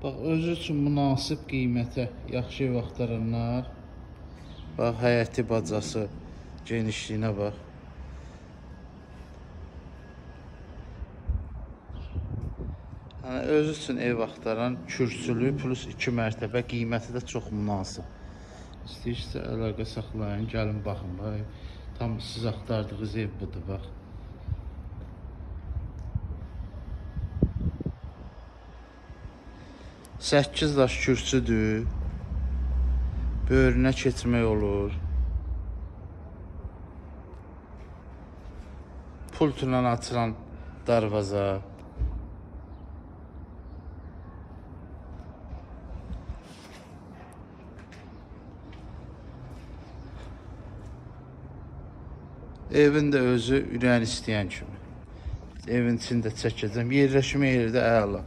Bax, özü üçün münasib qiymətə yaxşı ev axtaranlar. Bax, həyəti bacası genişliyinə bax. Yəni, özü üçün ev axtaran kürsülü plus 2 mərtəbə, qiyməti də çox münasib. İstəyirsə əlaqə saxlayın, gəlin baxın. Bax, tam siz axtardığınız ev budur, bax. Səkkiz daş kürsüdür. Böyrünə keçmək olur. Pultla açılan darvaza. Evin də özü ürəyin istəyən kimi. Evin içində çəkəcəm. Yerləşmə yeri də əla.